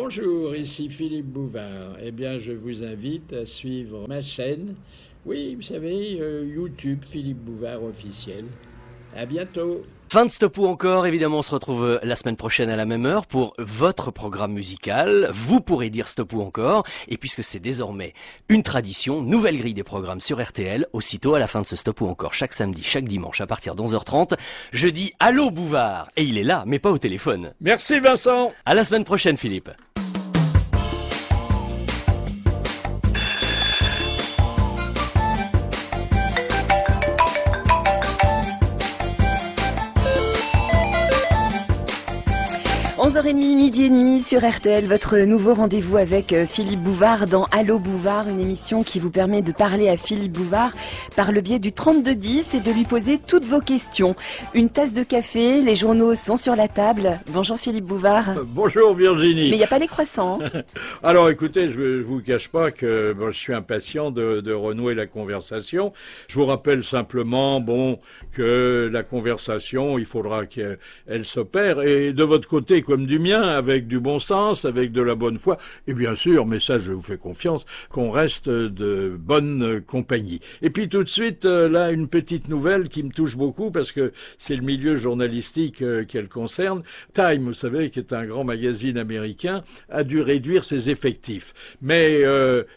Bonjour, ici Philippe Bouvard. Eh bien, je vous invite à suivre ma chaîne. Oui, vous savez, YouTube Philippe Bouvard officiel. À bientôt. Fin de Stop ou encore, évidemment on se retrouve la semaine prochaine à la même heure pour votre programme musical. Vous pourrez dire Stop ou encore, et puisque c'est désormais une tradition, nouvelle grille des programmes sur RTL, aussitôt à la fin de ce Stop ou encore, chaque samedi, chaque dimanche à partir de 11h30, je dis Allô Bouvard, et il est là, mais pas au téléphone. Merci Vincent. À la semaine prochaine Philippe. 11h30, midi et demi sur RTL, votre nouveau rendez-vous avec Philippe Bouvard dans Allô Bouvard, une émission qui vous permet de parler à Philippe Bouvard par le biais du 3210 et de lui poser toutes vos questions. Une tasse de café, les journaux sont sur la table. Bonjour Philippe Bouvard. Bonjour Virginie. Mais il n'y a pas les croissants. Hein. Alors écoutez, je ne vous cache pas que je suis impatient de renouer la conversation. Je vous rappelle simplement que la conversation, il faudra qu'elle s'opère. Et de votre côté, comme du mien, avec du bon sens, avec de la bonne foi, et bien sûr, mais ça je vous fais confiance, qu'on reste de bonne compagnie. Et puis tout de suite, là, une petite nouvelle qui me touche beaucoup, parce que c'est le milieu journalistique qu'elle concerne. Time, vous savez, qui est un grand magazine américain, a dû réduire ses effectifs, mais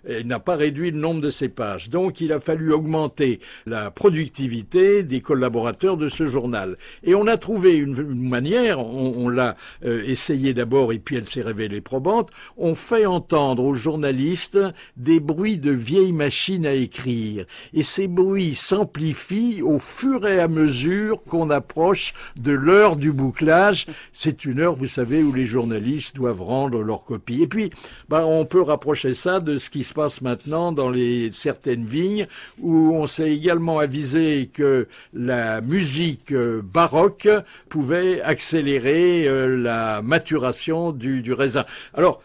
il n'a pas réduit le nombre de ses pages. Donc il a fallu augmenter la productivité des collaborateurs de ce journal. Et on a trouvé une manière, on l'a essayé d'abord et puis elle s'est révélée probante, on fait entendre aux journalistes des bruits de vieilles machines à écrire. Et ces bruits s'amplifient au fur et à mesure qu'on approche de l'heure du bouclage. C'est une heure, vous savez, où les journalistes doivent rendre leurs copies. Et puis, on peut rapprocher ça de ce qui se passe maintenant dans certaines vignes, où on s'est également avisé que la musique baroque pouvait accélérer la maturation du raisin. Alors,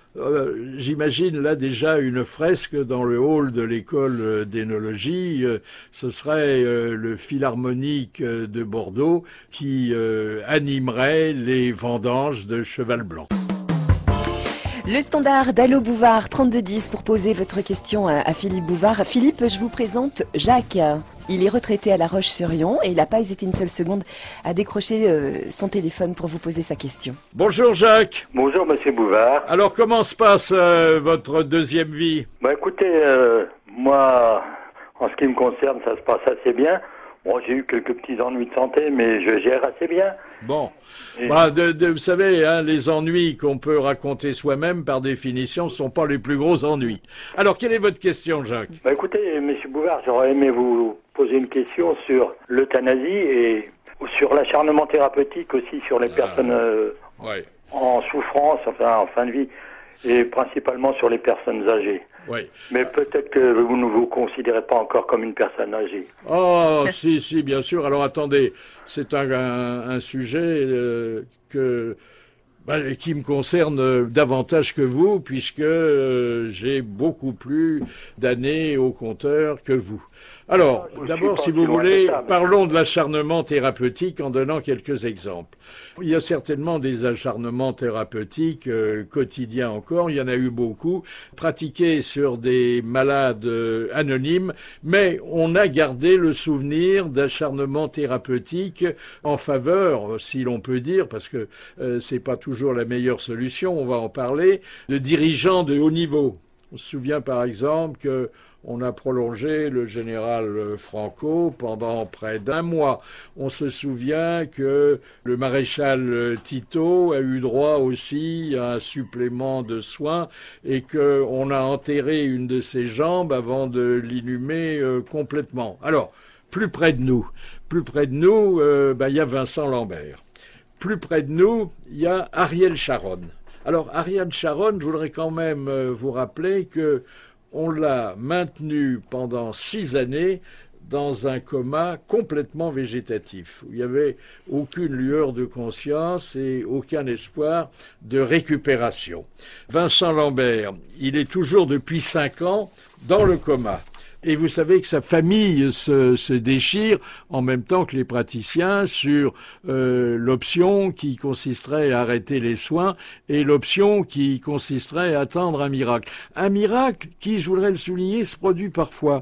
j'imagine là déjà une fresque dans le hall de l'école d'énologie. Ce serait le Philharmonique de Bordeaux qui animerait les vendanges de cheval blanc. Le standard d'Allô Bouvard 3210 pour poser votre question à Philippe Bouvard. Philippe, je vous présente Jacques. Il est retraité à La Roche-sur-Yon et il n'a pas hésité une seule seconde à décrocher son téléphone pour vous poser sa question. Bonjour Jacques. Bonjour Monsieur Bouvard. Alors comment se passe votre deuxième vie? Écoutez, moi, en ce qui me concerne, ça se passe assez bien. Bon, j'ai eu quelques petits ennuis de santé, mais je gère assez bien. Bon, vous savez, les ennuis qu'on peut raconter soi-même, par définition, ne sont pas les plus gros ennuis. Alors, quelle est votre question, Jacques? Écoutez, Monsieur Bouvard, j'aurais aimé vous poser une question sur l'euthanasie et sur l'acharnement thérapeutique aussi sur les personnes en souffrance, en fin de vie, et principalement sur les personnes âgées. Oui. Mais peut-être que vous ne vous considérez pas encore comme une personne âgée. Oh, si, bien sûr. Alors attendez, c'est un sujet qui me concerne davantage que vous, puisque j'ai beaucoup plus d'années au compteur que vous. Alors, d'abord, si vous voulez, parlons de l'acharnement thérapeutique en donnant quelques exemples. Il y a certainement des acharnements thérapeutiques quotidiens encore, il y en a eu beaucoup, pratiqués sur des malades anonymes, mais on a gardé le souvenir d'acharnements thérapeutiques en faveur, si l'on peut dire, parce que c'est pas toujours la meilleure solution, on va en parler, de dirigeants de haut niveau. On se souvient par exemple que on a prolongé le général Franco pendant près d'un mois. On se souvient que le maréchal Tito a eu droit aussi à un supplément de soins et qu'on a enterré une de ses jambes avant de l'inhumer complètement. Alors, plus près de nous, il y a Vincent Lambert. Plus près de nous, il y a Ariel Sharon. Alors, Ariel Sharon, je voudrais quand même vous rappeler que on l'a maintenu pendant 6 années dans un coma complètement végétatif, où il n'y avait aucune lueur de conscience et aucun espoir de récupération. Vincent Lambert, il est toujours depuis 5 ans dans le coma. Et vous savez que sa famille se déchire en même temps que les praticiens sur l'option qui consisterait à arrêter les soins et l'option qui consisterait à attendre un miracle. Un miracle qui, je voudrais le souligner, se produit parfois.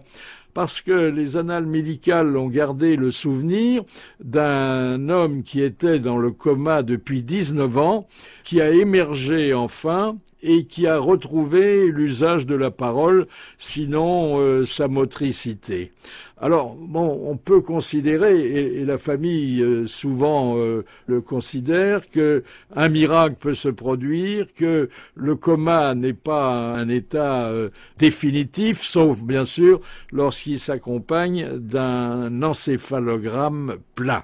Parce que les annales médicales ont gardé le souvenir d'un homme qui était dans le coma depuis 19 ans, qui a émergé enfin et qui a retrouvé l'usage de la parole, sinon sa motricité. Alors, bon, on peut considérer, et la famille souvent le considère, que un miracle peut se produire, que le coma n'est pas un état définitif, sauf bien sûr lorsqu'il s'accompagne d'un encéphalogramme plat.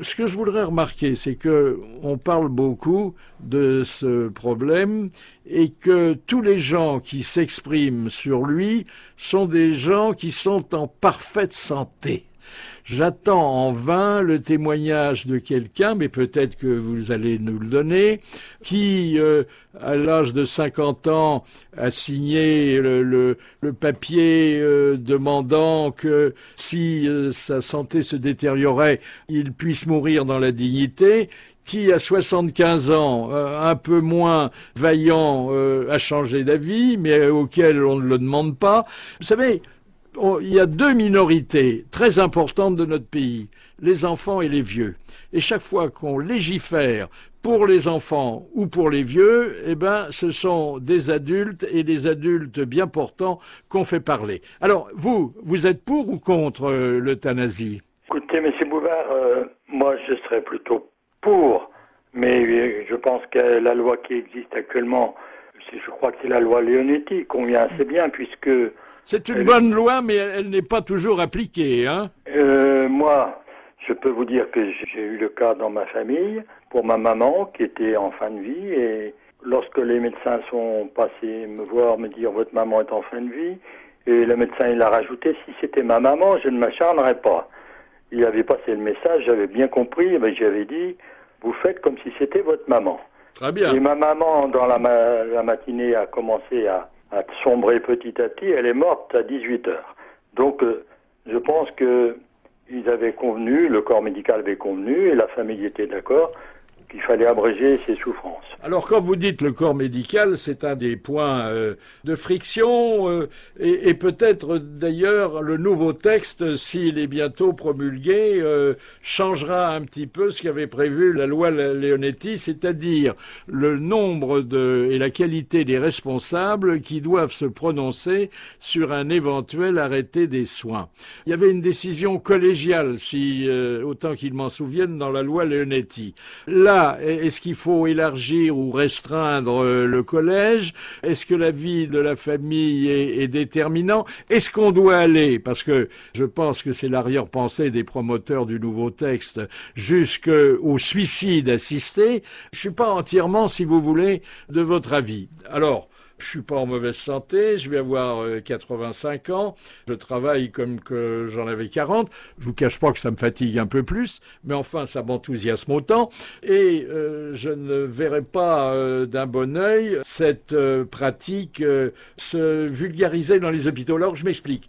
Ce que je voudrais remarquer, c'est que on parle beaucoup de ce problème et que tous les gens qui s'expriment sur lui sont des gens qui sont en parfaite santé. J'attends en vain le témoignage de quelqu'un, mais peut-être que vous allez nous le donner, qui, à l'âge de 50 ans, a signé le papier demandant que si sa santé se détériorait, il puisse mourir dans la dignité, qui, à 75 ans, un peu moins vaillant, a changé d'avis, mais auquel on ne le demande pas. Vous savez, il y a deux minorités très importantes de notre pays, les enfants et les vieux. Et chaque fois qu'on légifère pour les enfants ou pour les vieux, eh ben, ce sont des adultes et des adultes bien portants qu'on fait parler. Alors, vous êtes pour ou contre l'euthanasie? Écoutez, M. Bouvard, moi je serais plutôt pour, mais je pense que la loi qui existe actuellement, je crois que c'est la loi Leonetti, convient assez bien puisque... C'est une bonne loi, mais elle n'est pas toujours appliquée, hein? Moi, je peux vous dire que j'ai eu le cas dans ma famille, pour ma maman qui était en fin de vie, et lorsque les médecins sont passés me voir, me dire votre maman est en fin de vie, et le médecin il a rajouté, si c'était ma maman, je ne m'acharnerais pas. Il avait passé le message, j'avais bien compris, mais j'avais dit, vous faites comme si c'était votre maman. Très bien. Et ma maman, dans la matinée, a commencé à sombrer petit à petit, elle est morte à 18h. Donc, je pense qu'ils avaient convenu, le corps médical avait convenu, et la famille était d'accord, qu'il fallait abréger ses souffrances. Alors, quand vous dites le corps médical, c'est un des points de friction, et peut-être d'ailleurs le nouveau texte, s'il est bientôt promulgué, changera un petit peu ce qu'avait prévu la loi Leonetti, c'est-à-dire le nombre et la qualité des responsables qui doivent se prononcer sur un éventuel arrêté des soins. Il y avait une décision collégiale, si autant qu'ils m'en souviennent, dans la loi Leonetti. Là, est-ce qu'il faut élargir ou restreindre le collège? Est-ce que l'avis de la famille est déterminant? Est-ce qu'on doit aller, parce que je pense que c'est l'arrière-pensée des promoteurs du nouveau texte, jusqu'au suicide assisté? Je suis pas entièrement, si vous voulez, de votre avis. Alors, je suis pas en mauvaise santé, je vais avoir 85 ans, je travaille comme que j'en avais 40, je vous cache pas que ça me fatigue un peu plus, mais enfin ça m'enthousiasme autant, et je ne verrai pas d'un bon œil cette pratique se vulgariser dans les hôpitaux. Alors je m'explique,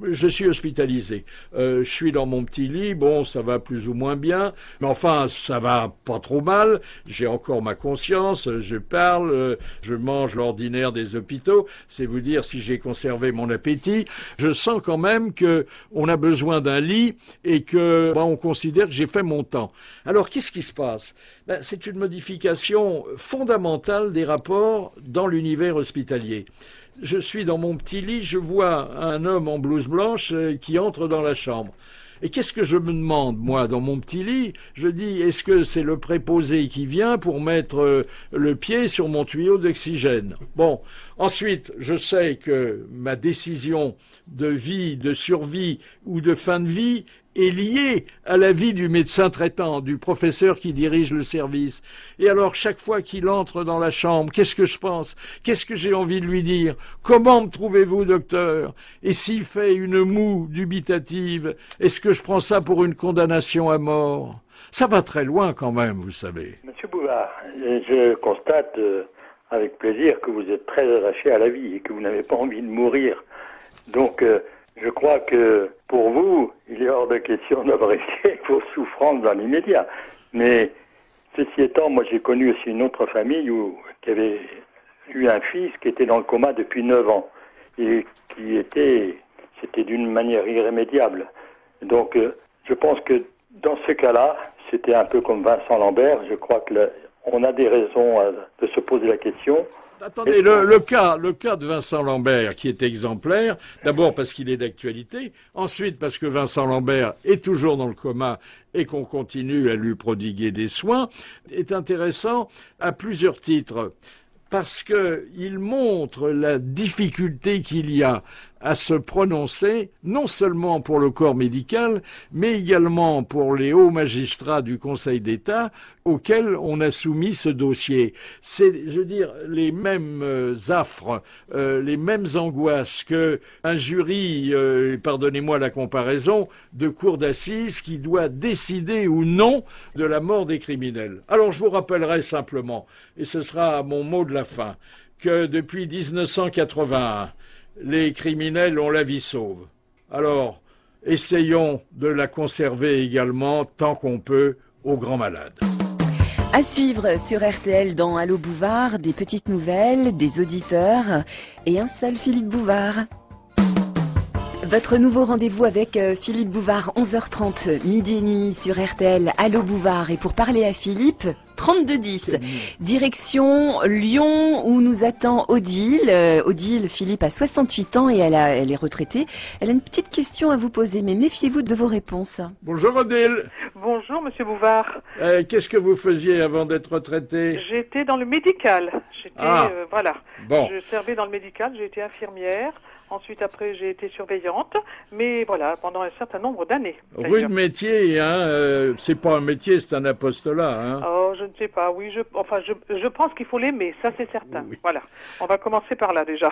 je suis hospitalisé, je suis dans mon petit lit, bon ça va plus ou moins bien, mais enfin ça va pas trop mal, j'ai encore ma conscience, je parle, je mange l'ordinaire des hôpitaux, c'est vous dire si j'ai conservé mon appétit. Je sens quand même que on a besoin d'un lit et que on considère que j'ai fait mon temps. Alors qu'est-ce qui se passe? C'est une modification fondamentale des rapports dans l'univers hospitalier. Je suis dans mon petit lit, je vois un homme en blouse blanche qui entre dans la chambre. Et qu'est-ce que je me demande, moi, dans mon petit lit? Je dis, est-ce que c'est le préposé qui vient pour mettre le pied sur mon tuyau d'oxygène? Bon, ensuite, je sais que ma décision de vie, de survie ou de fin de vie est lié à l'avis du médecin traitant, du professeur qui dirige le service. Et alors, chaque fois qu'il entre dans la chambre, qu'est-ce que je pense? Qu'est-ce que j'ai envie de lui dire? Comment me trouvez-vous, docteur? Et s'il fait une moue dubitative, est-ce que je prends ça pour une condamnation à mort? Ça va très loin quand même, vous savez. Monsieur Bouvard, je constate avec plaisir que vous êtes très attaché à la vie et que vous n'avez pas envie de mourir. Donc, Je crois que pour vous, il est hors de question d'abriter vos souffrances dans l'immédiat. Mais ceci étant, moi j'ai connu aussi une autre famille qui avait eu un fils qui était dans le coma depuis 9 ans et c'était d'une manière irrémédiable. Donc je pense que dans ce cas-là, c'était un peu comme Vincent Lambert. Je crois que on a des raisons de se poser la question. Attendez, le cas de Vincent Lambert qui est exemplaire, d'abord parce qu'il est d'actualité, ensuite parce que Vincent Lambert est toujours dans le coma et qu'on continue à lui prodiguer des soins, est intéressant à plusieurs titres. Parce qu'il montre la difficulté qu'il y a à se prononcer, non seulement pour le corps médical, mais également pour les hauts magistrats du Conseil d'État auxquels on a soumis ce dossier. C'est, je veux dire, les mêmes affres, les mêmes angoisses qu'un jury, pardonnez-moi la comparaison, de cour d'assises qui doit décider ou non de la mort des criminels. Alors je vous rappellerai simplement, et ce sera mon mot de la fin, que depuis 1981, les criminels ont la vie sauve. Alors, essayons de la conserver également tant qu'on peut aux grands malades. À suivre sur RTL dans Allô Bouvard, des petites nouvelles, des auditeurs et un seul Philippe Bouvard. Votre nouveau rendez-vous avec Philippe Bouvard, 11h30, midi et nuit sur RTL, Allô Bouvard. Et pour parler à Philippe, 3210, direction Lyon où nous attend Odile. Odile, Philippe a 68 ans et elle est retraitée. Elle a une petite question à vous poser, mais méfiez-vous de vos réponses. Bonjour Odile. Bonjour Monsieur Bouvard. Qu'est-ce que vous faisiez avant d'être retraitée? J'étais dans le médical. Voilà. Bon. Je servais dans le médical, j'ai été infirmière. Ensuite, après, j'ai été surveillante, mais voilà, pendant un certain nombre d'années. Rude métier, hein, c'est pas un métier, c'est un apostolat, hein. Oh, je ne sais pas, oui, je pense qu'il faut l'aimer, ça c'est certain. Oui. Voilà, on va commencer par là déjà.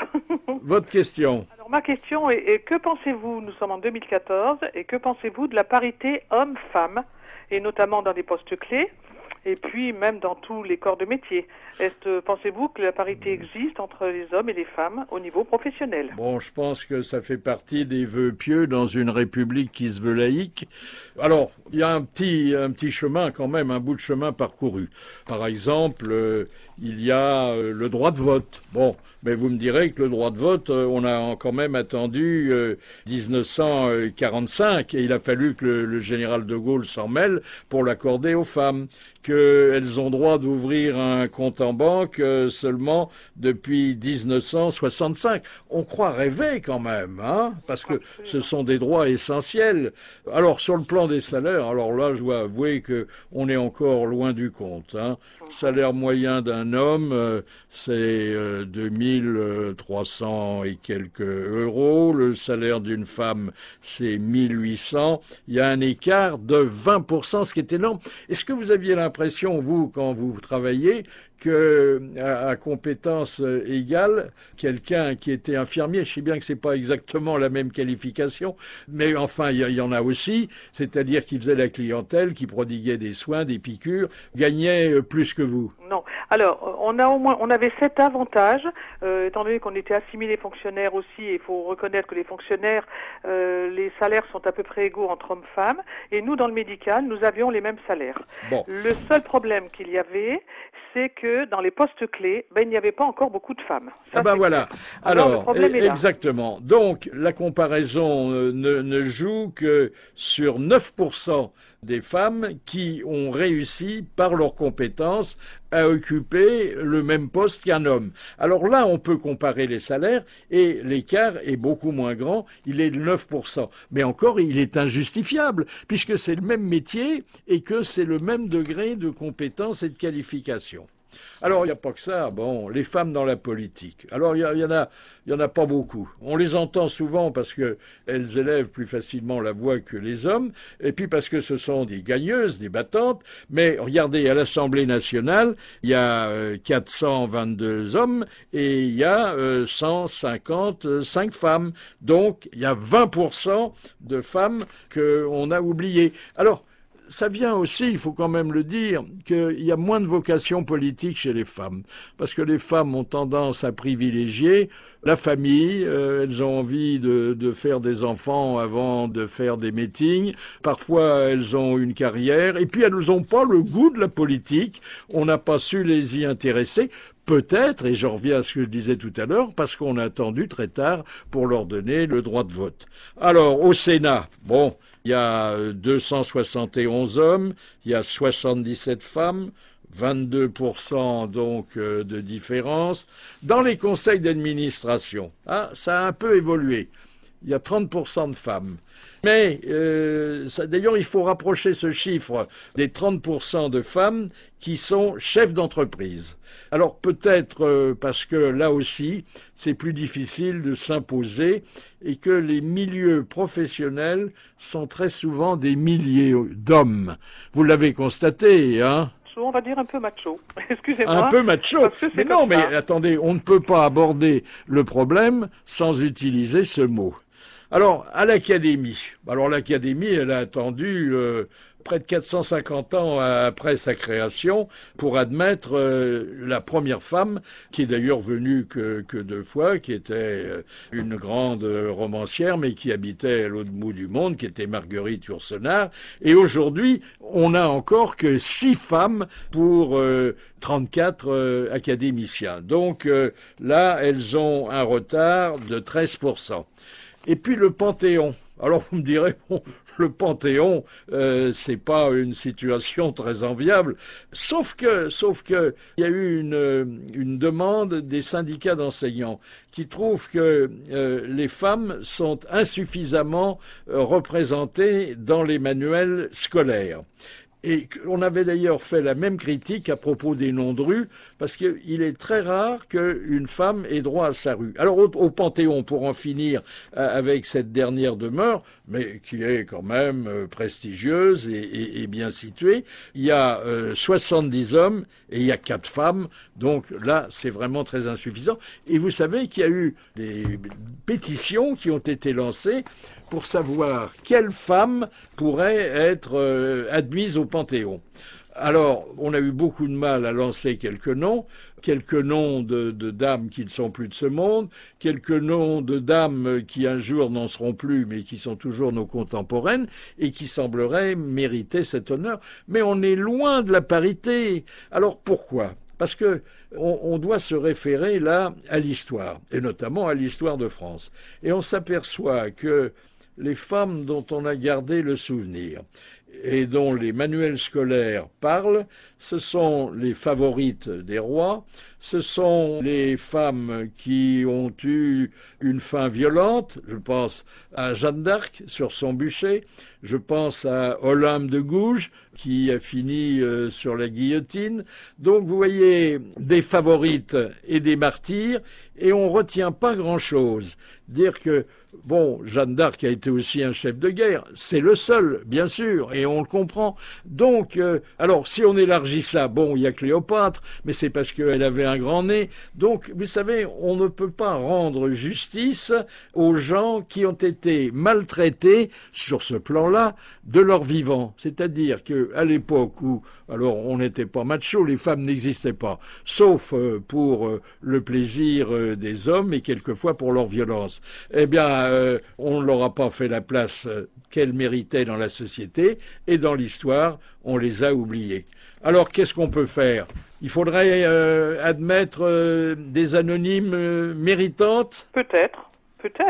Votre question. Alors, ma question est que pensez-vous, nous sommes en 2014, et que pensez-vous de la parité homme-femme, et notamment dans des postes clés, et puis même dans tous les corps de métier? Pensez-vous que la parité existe entre les hommes et les femmes au niveau professionnel? Bon, je pense que ça fait partie des vœux pieux dans une république qui se veut laïque. Alors, il y a un petit chemin quand même, un bout de chemin parcouru. Par exemple, il y a le droit de vote. Bon, mais vous me direz que le droit de vote, on a quand même attendu 1945 et il a fallu que le général de Gaulle s'en mêle pour l'accorder aux femmes, qu'elles ont droit d'ouvrir un compte en banque seulement depuis 1965. On croit rêver quand même, hein, parce que ce sont des droits essentiels. Alors, sur le plan des salaires, alors là, je dois avouer que on est encore loin du compte, hein. Le salaire moyen d'un homme, c'est 2300 et quelques euros. Le salaire d'une femme, c'est 1800. Il y a un écart de 20%, ce qui est énorme. Est-ce que vous aviez l'impression, vous, quand vous travaillez, que à compétence égale, quelqu'un qui était infirmier, je sais bien que c'est pas exactement la même qualification, mais enfin il y en a aussi, c'est-à-dire qui faisait la clientèle, qui prodiguait des soins, des piqûres, gagnait plus que vous. Non. Alors, on avait cet avantage, étant donné qu'on était assimilés fonctionnaires aussi, et il faut reconnaître que les fonctionnaires, les salaires sont à peu près égaux entre hommes et femmes, et nous, dans le médical, nous avions les mêmes salaires. Bon. Le seul problème qu'il y avait, c'est que dans les postes clés, il n'y avait pas encore beaucoup de femmes. Ça, voilà. Alors, exactement. Donc, la comparaison ne joue que sur 9% des femmes qui ont réussi par leurs compétences à occuper le même poste qu'un homme. Alors là, on peut comparer les salaires et l'écart est beaucoup moins grand, il est de 9%. Mais encore, il est injustifiable puisque c'est le même métier et que c'est le même degré de compétence et de qualification. Alors, il n'y a pas que ça. Bon, les femmes dans la politique. Alors, il y en a pas beaucoup. On les entend souvent parce que elles élèvent plus facilement la voix que les hommes, et puis parce que ce sont des gagneuses, des battantes. Mais regardez, à l'Assemblée nationale, il y a 422 hommes et il y a 155 femmes. Donc, il y a 20% de femmes qu'on a oubliées. Alors, ça vient aussi, il faut quand même le dire, qu'il y a moins de vocation politique chez les femmes. Parce que les femmes ont tendance à privilégier la famille, elles ont envie de faire des enfants avant de faire des meetings. Parfois, elles ont une carrière. Et puis, elles n'ont pas le goût de la politique. On n'a pas su les y intéresser. Peut-être, et je reviens à ce que je disais tout à l'heure, parce qu'on a attendu très tard pour leur donner le droit de vote. Alors, au Sénat, bon, il y a 271 hommes, il y a 77 femmes, 22% donc de différence. Dans les conseils d'administration, ça a un peu évolué. Il y a 30% de femmes. Mais d'ailleurs, il faut rapprocher ce chiffre des 30% de femmes qui sont chefs d'entreprise. Alors peut-être parce que là aussi, c'est plus difficile de s'imposer et que les milieux professionnels sont très souvent des milliers d'hommes. Vous l'avez constaté, hein ? On va dire un peu macho. Excusez-moi. Un peu macho. Mais non, mais attendez, on ne peut pas aborder le problème sans utiliser ce mot. Alors, à l'Académie. Alors, l'Académie, elle a attendu près de 450 ans après sa création pour admettre la première femme, qui est d'ailleurs venue que 2 fois, qui était une grande romancière, mais qui habitait à l'autre bout du monde, qui était Marguerite Yourcenar. Et aujourd'hui, on n'a encore que 6 femmes pour 34 académiciens. Donc là, elles ont un retard de 13%. Et puis le Panthéon. Alors vous me direz, bon, le Panthéon, c'est pas une situation très enviable. Sauf que, il y a eu une demande des syndicats d'enseignants qui trouvent que les femmes sont insuffisamment représentées dans les manuels scolaires. Et on avait d'ailleurs fait la même critique à propos des noms de rue, parce qu'il est très rare qu'une femme ait droit à sa rue. Alors au Panthéon, pour en finir avec cette dernière demeure, mais qui est quand même prestigieuse et bien située, il y a 70 hommes et il y a 4 femmes, donc là c'est vraiment très insuffisant. Et vous savez qu'il y a eu des pétitions qui ont été lancées pour savoir quelle femme pourrait être admise au Panthéon. Alors, on a eu beaucoup de mal à lancer quelques noms de dames qui ne sont plus de ce monde, quelques noms de dames qui un jour n'en seront plus, mais qui sont toujours nos contemporaines, et qui sembleraient mériter cet honneur. Mais on est loin de la parité. Alors pourquoi ? Parce que on doit se référer là à l'histoire, et notamment à l'histoire de France. Et on s'aperçoit que les femmes dont on a gardé le souvenir et dont les manuels scolaires parlent, ce sont les favorites des rois, ce sont les femmes qui ont eu une fin violente. Je pense à Jeanne d'Arc sur son bûcher, je pense à Olympe de Gouges qui a fini sur la guillotine. Donc vous voyez des favorites et des martyrs, et on retient pas grand-chose. Dire que, bon, Jeanne d'Arc a été aussi un chef de guerre, c'est le seul, bien sûr, et on le comprend. Donc, alors, si on élargit ça, bon, il y a Cléopâtre, mais c'est parce qu'elle avait un grand nez. Donc, vous savez, on ne peut pas rendre justice aux gens qui ont été maltraités sur ce plan-là de leur vivant. C'est-à-dire qu'à l'époque où, alors, on n'était pas macho, les femmes n'existaient pas, sauf pour le plaisir des hommes et quelquefois pour leur violence. Eh bien, on ne leur a pas fait la place qu'elles méritaient dans la société, et dans l'histoire, on les a oubliées. Alors, qu'est-ce qu'on peut faire ? Il faudrait admettre des anonymes méritantes ? Peut-être.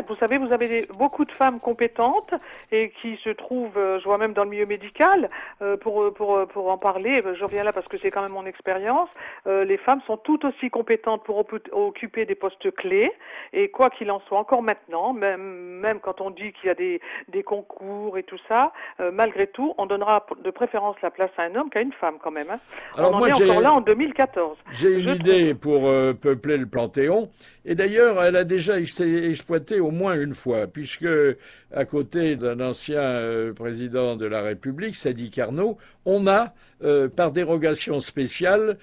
Vous savez, vous avez beaucoup de femmes compétentes et qui se trouvent, je vois même dans le milieu médical, pour en parler, je reviens là parce que c'est quand même mon expérience, les femmes sont tout aussi compétentes pour occuper des postes clés, et quoi qu'il en soit, encore maintenant, même quand on dit qu'il y a des concours et tout ça, malgré tout, on donnera de préférence la place à un homme qu'à une femme quand même. Hein. Alors, on en est encore là en 2014. J'ai une idée pour peupler le Panthéon, et d'ailleurs, elle a déjà exploité au moins une fois, puisque à côté d'un ancien président de la République, Sadi Carnot, on a, par dérogation spéciale,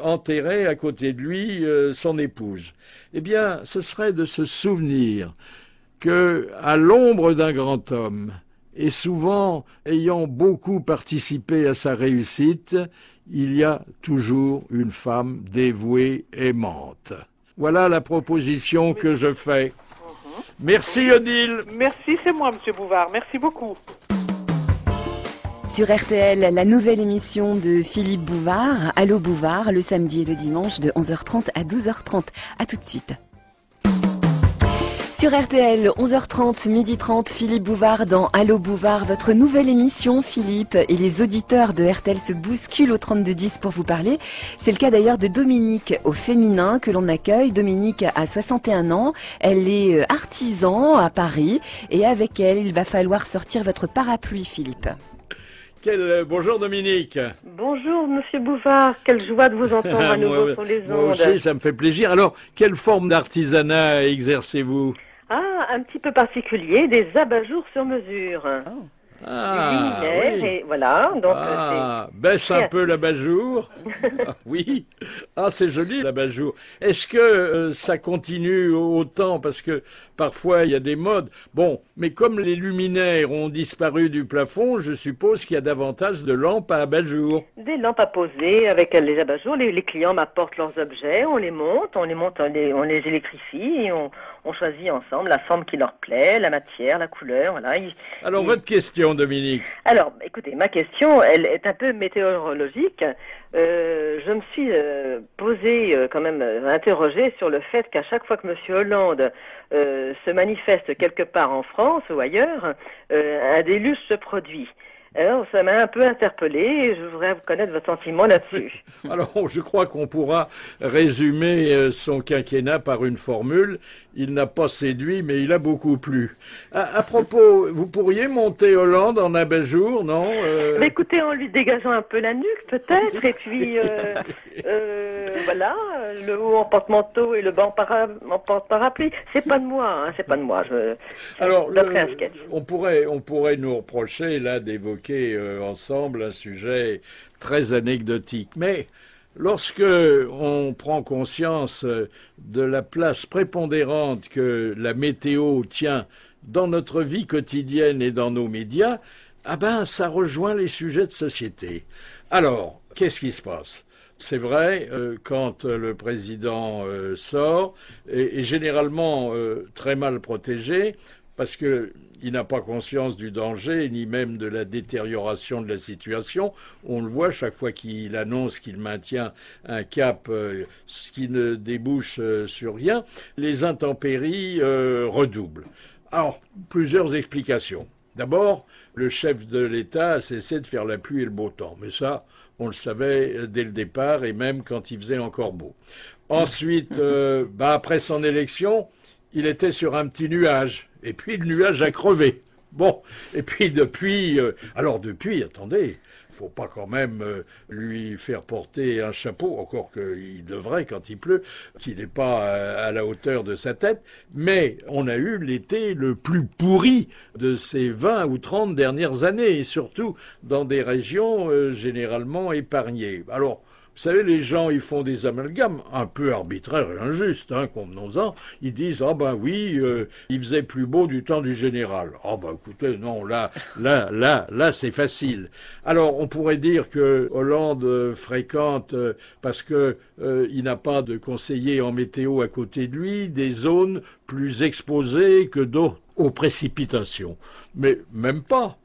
enterré à côté de lui son épouse. Eh bien, ce serait de se souvenir que, à l'ombre d'un grand homme, et souvent, ayant beaucoup participé à sa réussite, il y a toujours une femme dévouée, aimante. Voilà la proposition que je fais. Merci Odile. Merci, c'est moi, Monsieur Bouvard. Merci beaucoup. Sur RTL, la nouvelle émission de Philippe Bouvard, Allô Bouvard, le samedi et le dimanche de 11h30 à 12h30. À tout de suite. Sur RTL, 11h30, 12h30, Philippe Bouvard dans Allô Bouvard, votre nouvelle émission, Philippe, et les auditeurs de RTL se bousculent au 3210 pour vous parler. C'est le cas d'ailleurs de Dominique au féminin que l'on accueille. Dominique a 61 ans, elle est artisan à Paris et avec elle, il va falloir sortir votre parapluie, Philippe. Bonjour Dominique. Bonjour Monsieur Bouvard, quelle joie de vous entendre à nouveau sur les ondes. Moi aussi, ça me fait plaisir. Alors, quelle forme d'artisanat exercez-vous ? Ah, un petit peu particulier, des abat-jours sur mesure. Oh. Oui. Et voilà, donc baisse un peu l'abat-jour. Oui. Ah, c'est joli l'abat-jour. Est-ce que ça continue autant parce que parfois il y a des modes. Bon, mais comme les luminaires ont disparu du plafond, je suppose qu'il y a davantage de lampes à abat-jour. Des lampes à poser avec les abat-jours. Les clients m'apportent leurs objets, on les monte, on les électrifie et on choisit ensemble la forme qui leur plaît, la matière, la couleur, voilà. Alors, votre question, Dominique. Alors, écoutez, ma question, elle est un peu météorologique. Je me suis interrogée sur le fait qu'à chaque fois que M. Hollande se manifeste quelque part en France ou ailleurs, un déluge se produit. Alors, ça m'a un peu interpellé et je voudrais connaître votre sentiment là-dessus. Alors, je crois qu'on pourra résumer son quinquennat par une formule. Il n'a pas séduit, mais il a beaucoup plu. À propos, vous pourriez monter Hollande en abat-jour, non Mais écoutez, en lui dégageant un peu la nuque, peut-être, et puis, voilà, le haut en porte-manteau et le bas en porte-parapluie. C'est pas de moi, c'est pas de moi. Alors, on pourrait nous reprocher, là, d'évoquer ensemble un sujet très anecdotique. Mais lorsque on prend conscience de la place prépondérante que la météo tient dans notre vie quotidienne et dans nos médias, ça rejoint les sujets de société. Alors, qu'est-ce qui se passe ? C'est vrai, quand le président sort, est généralement très mal protégé, parce qu'il n'a pas conscience du danger, ni même de la détérioration de la situation. On le voit chaque fois qu'il annonce qu'il maintient un cap qui ne débouche sur rien. Les intempéries redoublent. Alors, plusieurs explications. D'abord, le chef de l'État a cessé de faire la pluie et le beau temps. Mais ça, on le savait dès le départ, et même quand il faisait encore beau. Ensuite, après son élection, il était sur un petit nuage. Et puis le nuage a crevé. Bon, et puis depuis, attendez, faut pas quand même lui faire porter un chapeau, encore qu'il devrait quand il pleut, qu'il n'est pas à la hauteur de sa tête, mais on a eu l'été le plus pourri de ces 20 ou 30 dernières années, et surtout dans des régions généralement épargnées. Alors, vous savez, les gens, ils font des amalgames un peu arbitraires et injustes, convenons-en. Ils disent, il faisait plus beau du temps du général. Écoutez, non, là, c'est facile. Alors, on pourrait dire que Hollande fréquente, parce que il n'a pas de conseiller en météo à côté de lui, des zones plus exposées que d'autres aux précipitations. Mais même pas.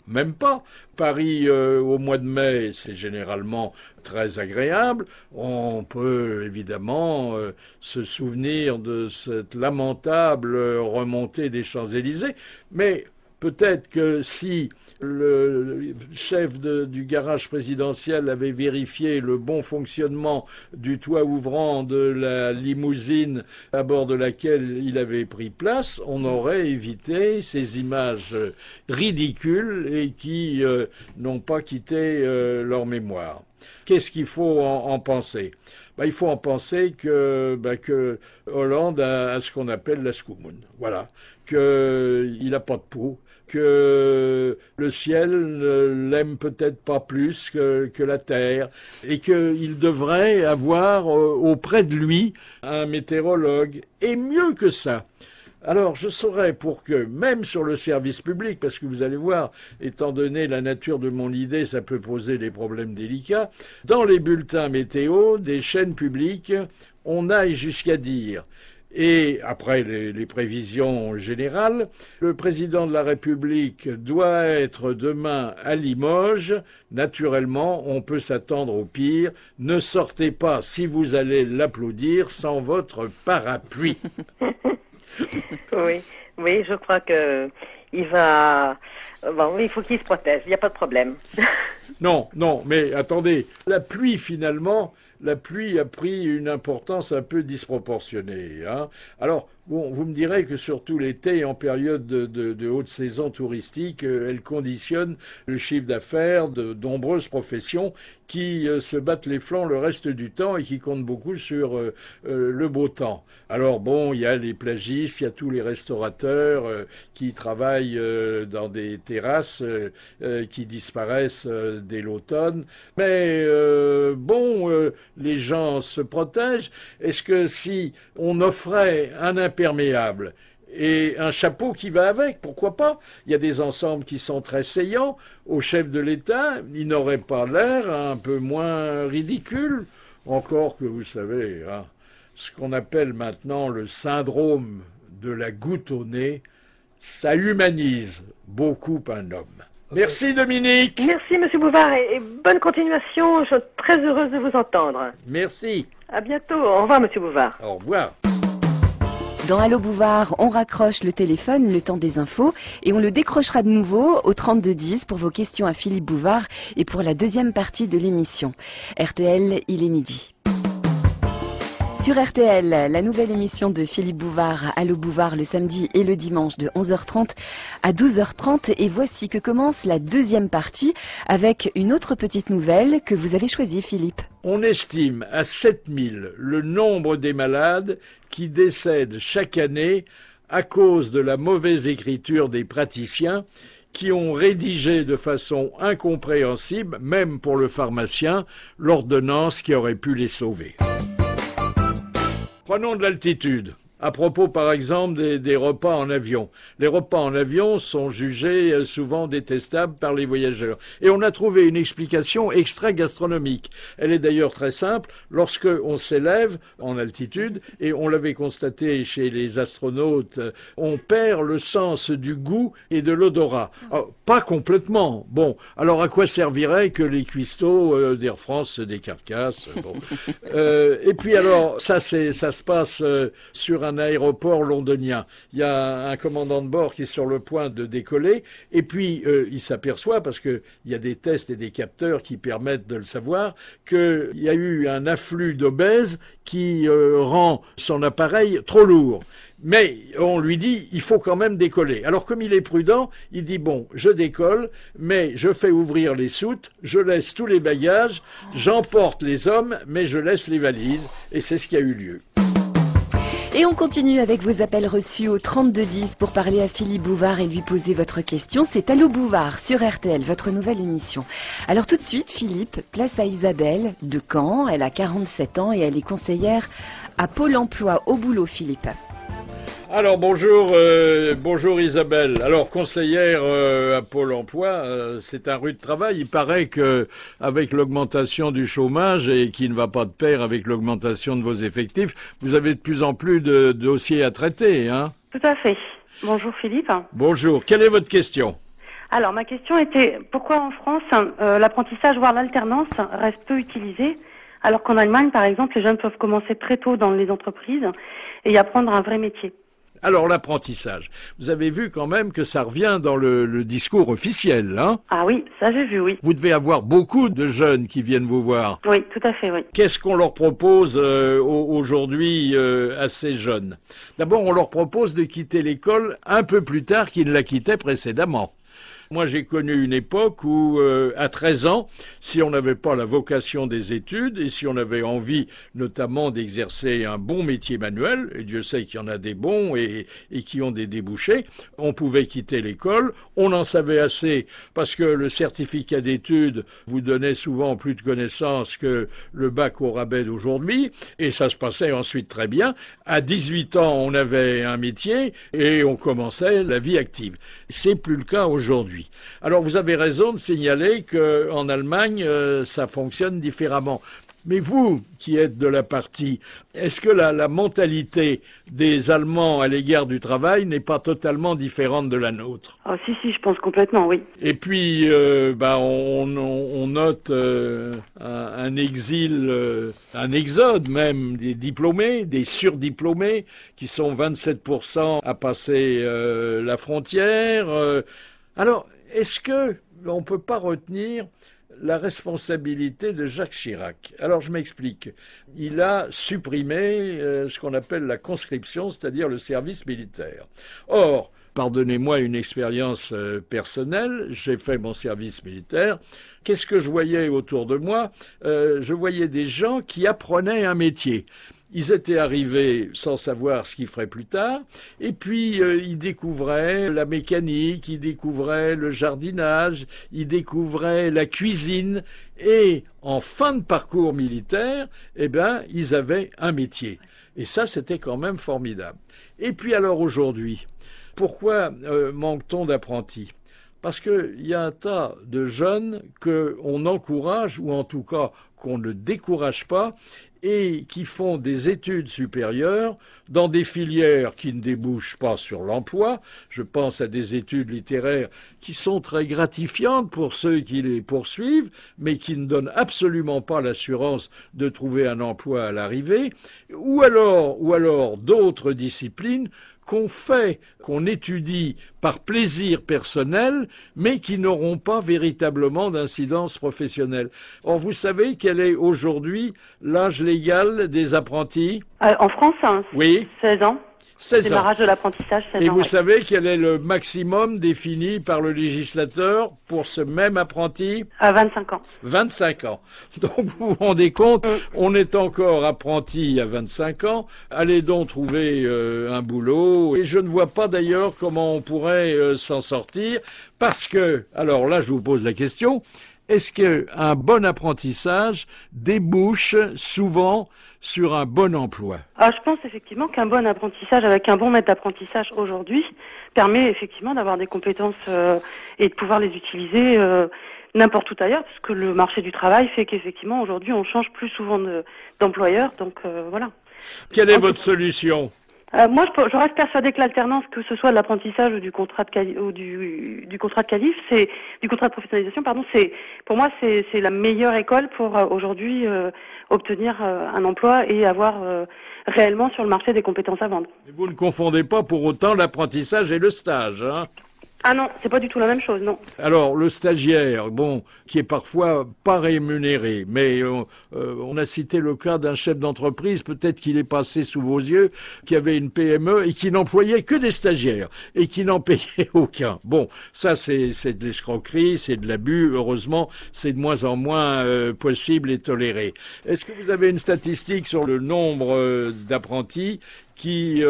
Paris, au mois de mai, c'est généralement très agréable. On peut évidemment se souvenir de cette lamentable remontée des Champs-Élysées, mais peut-être que si le chef du garage présidentiel avait vérifié le bon fonctionnement du toit ouvrant de la limousine à bord de laquelle il avait pris place, on aurait évité ces images ridicules et qui n'ont pas quitté leur mémoire. Qu'est-ce qu'il faut en penser ? Il faut en penser que Hollande a ce qu'on appelle la scoumoune. Voilà. Qu'il n'a pas de peau, que le ciel ne l'aime peut-être pas plus que la terre, et qu'il devrait avoir auprès de lui un météorologue. Et mieux que ça, Alors, je saurais pour que, même sur le service public, parce que vous allez voir, étant donné la nature de mon idée, ça peut poser des problèmes délicats, dans les bulletins météo des chaînes publiques, on aille jusqu'à dire, et après les prévisions générales, le président de la République doit être demain à Limoges. Naturellement, on peut s'attendre au pire. Ne sortez pas, si vous allez l'applaudir, sans votre parapluie. Oui, je crois que il va... Bon, il faut qu'il se protège, il n'y a pas de problème. Non, mais attendez, la pluie finalement... La pluie a pris une importance un peu disproportionnée. Hein. Alors, bon, vous me direz que surtout l'été, en période de haute saison touristique, elle conditionne le chiffre d'affaires de nombreuses professions qui se battent les flancs le reste du temps et qui comptent beaucoup sur le beau temps. Alors bon, il y a les plagistes, il y a tous les restaurateurs qui travaillent dans des terrasses qui disparaissent dès l'automne. Mais les gens se protègent. Est-ce que si on offrait un imperméable et un chapeau qui va avec, pourquoi pas? Il y a des ensembles qui sont très saillants. Au chef de l'État, il n'aurait pas l'air un peu moins ridicule. Encore que, vous savez, hein, ce qu'on appelle maintenant le syndrome de la goutte au nez, ça humanise beaucoup un homme. Merci Dominique. Merci Monsieur Bouvard et bonne continuation. Je suis très heureuse de vous entendre. Merci. À bientôt. Au revoir Monsieur Bouvard. Au revoir. Dans Allo Bouvard, on raccroche le téléphone le temps des infos et on le décrochera de nouveau au 3210 pour vos questions à Philippe Bouvard et pour la deuxième partie de l'émission. RTL, il est midi. Sur RTL, la nouvelle émission de Philippe Bouvard, Allo Bouvard, le samedi et le dimanche de 11h30 à 12h30. Et voici que commence la deuxième partie avec une autre petite nouvelle que vous avez choisie, Philippe. On estime à 7000 le nombre des malades qui décèdent chaque année à cause de la mauvaise écriture des praticiens qui ont rédigé de façon incompréhensible, même pour le pharmacien, l'ordonnance qui aurait pu les sauver. Prenons de l'altitude. À propos, par exemple, des repas en avion. Les repas en avion sont jugés souvent détestables par les voyageurs. Et on a trouvé une explication extra-gastronomique. Elle est d'ailleurs très simple. Lorsque on s'élève en altitude, et on l'avait constaté chez les astronautes, on perd le sens du goût et de l'odorat. Alors, pas complètement. Bon, alors à quoi servirait que les cuistots d'Air France se décarcassent? Bon. Et puis alors, ça se passe sur un aéroport londonien. Il y a un commandant de bord qui est sur le point de décoller et puis il s'aperçoit, parce qu'il y a des tests et des capteurs qui permettent de le savoir, qu'il y a eu un afflux d'obèses qui rend son appareil trop lourd. Mais on lui dit, il faut quand même décoller. Alors comme il est prudent, il dit, bon, je décolle, mais je fais ouvrir les soutes, je laisse tous les bagages, j'emporte les hommes, mais je laisse les valises. Et c'est ce qui a eu lieu. Et on continue avec vos appels reçus au 3210 pour parler à Philippe Bouvard et lui poser votre question. C'est Allo Bouvard sur RTL, votre nouvelle émission. Alors tout de suite, Philippe, place à Isabelle de Caen. Elle a 47 ans et elle est conseillère à Pôle emploi au boulot, Philippe. Alors bonjour Isabelle. Alors conseillère à Pôle emploi, c'est un rude travail. Il paraît que avec l'augmentation du chômage et qui ne va pas de pair avec l'augmentation de vos effectifs, vous avez de plus en plus de dossiers à traiter, hein? Tout à fait. Bonjour Philippe. Bonjour. Quelle est votre question? Alors ma question était pourquoi en France l'apprentissage voire l'alternance reste peu utilisé alors qu'en Allemagne par exemple les jeunes peuvent commencer très tôt dans les entreprises et y apprendre un vrai métier. Alors l'apprentissage, vous avez vu quand même que ça revient dans le discours officiel, hein? Ah oui, ça j'ai vu, oui. Vous devez avoir beaucoup de jeunes qui viennent vous voir. Oui, tout à fait, oui. Qu'est-ce qu'on leur propose aujourd'hui à ces jeunes? D'abord, on leur propose de quitter l'école un peu plus tard qu'ils ne la quittaient précédemment. Moi, j'ai connu une époque où, à 13 ans, si on n'avait pas la vocation des études et si on avait envie notamment d'exercer un bon métier manuel, et Dieu sait qu'il y en a des bons et qui ont des débouchés, on pouvait quitter l'école. On en savait assez parce que le certificat d'études vous donnait souvent plus de connaissances que le bac au rabais d'aujourd'hui, et ça se passait ensuite très bien. À 18 ans, on avait un métier et on commençait la vie active. C'est plus le cas aujourd'hui. Alors vous avez raison de signaler qu'en Allemagne, ça fonctionne différemment. Mais vous, qui êtes de la partie, est-ce que la mentalité des Allemands à l'égard du travail n'est pas totalement différente de la nôtre? Oh, si, je pense complètement, oui. Et puis, on note un exil, un exode même des diplômés, des surdiplômés, qui sont 27% à passer la frontière. Alors, est-ce que on peut pas retenir la responsabilité de Jacques Chirac? Alors je m'explique. Il a supprimé ce qu'on appelle la conscription, c'est-à-dire le service militaire. Or, pardonnez-moi une expérience personnelle, j'ai fait mon service militaire. Qu'est-ce que je voyais autour de moi? Je voyais des gens qui apprenaient un métier. Ils étaient arrivés sans savoir ce qu'ils feraient plus tard, et puis ils découvraient la mécanique, ils découvraient le jardinage, ils découvraient la cuisine, et en fin de parcours militaire, ils avaient un métier. Et ça, c'était quand même formidable. Et puis alors aujourd'hui, pourquoi manque-t-on d'apprentis? Parce qu'il y a un tas de jeunes qu'on encourage, ou en tout cas qu'on ne décourage pas, et qui font des études supérieures dans des filières qui ne débouchent pas sur l'emploi. Je pense à des études littéraires qui sont très gratifiantes pour ceux qui les poursuivent, mais qui ne donnent absolument pas l'assurance de trouver un emploi à l'arrivée, ou alors d'autres disciplines qu'on étudie par plaisir personnel, mais qui n'auront pas véritablement d'incidence professionnelle. Or, vous savez quel est aujourd'hui l'âge légal des apprentis? En France, oui. 16 ans. 16 ans. Démarrage de l'apprentissage, 16 ans. Et vous savez quel est le maximum défini par le législateur pour ce même apprenti? À 25 ans. 25 ans. Donc vous vous rendez compte, on est encore apprenti à 25 ans. Allez donc trouver un boulot. Et je ne vois pas d'ailleurs comment on pourrait s'en sortir. Parce que, alors là je vous pose la question, est-ce qu'un bon apprentissage débouche souvent sur un bon emploi? Je pense effectivement qu'un bon apprentissage avec un bon maître d'apprentissage aujourd'hui permet effectivement d'avoir des compétences et de pouvoir les utiliser n'importe où ailleurs, parce que le marché du travail fait qu'effectivement aujourd'hui on change plus souvent d'employeur, donc voilà. Quelle est votre solution? Moi, je reste persuadée que l'alternance, que ce soit de l'apprentissage ou du contrat de qualif, ou du contrat de qualif, c'est du contrat de professionnalisation, pardon, c'est pour moi c'est la meilleure école pour aujourd'hui obtenir un emploi et avoir réellement sur le marché des compétences à vendre. Mais vous ne confondez pas pour autant l'apprentissage et le stage, hein? Ah non, c'est pas du tout la même chose, non. Alors, le stagiaire, qui est parfois pas rémunéré, mais on a cité le cas d'un chef d'entreprise, peut-être qu'il est passé sous vos yeux, qui avait une PME et qui n'employait que des stagiaires et qui n'en payait aucun. Bon, ça c'est de l'escroquerie, c'est de l'abus. Heureusement, c'est de moins en moins possible et toléré. Est-ce que vous avez une statistique sur le nombre d'apprentis qui,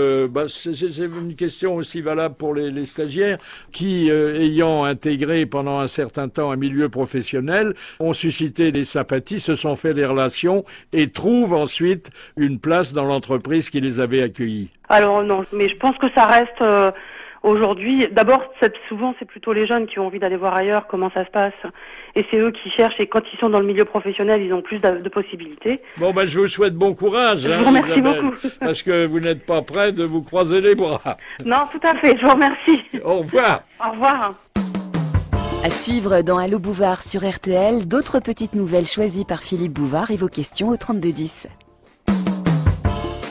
c'est une question aussi valable pour les stagiaires, qui, ayant intégré pendant un certain temps un milieu professionnel, ont suscité des sympathies, se sont fait des relations et trouvent ensuite une place dans l'entreprise qui les avait accueillis? Alors non, mais je pense que ça reste aujourd'hui. D'abord, souvent c'est plutôt les jeunes qui ont envie d'aller voir ailleurs comment ça se passe. Et c'est eux qui cherchent, et quand ils sont dans le milieu professionnel, ils ont plus de possibilités. Bon, je vous souhaite bon courage. Je vous remercie Isabelle, beaucoup. Parce que vous n'êtes pas prêt de vous croiser les bras. Non, tout à fait, je vous remercie. Au revoir. Au revoir. À suivre dans Allô Bouvard sur RTL, d'autres petites nouvelles choisies par Philippe Bouvard et vos questions au 3210.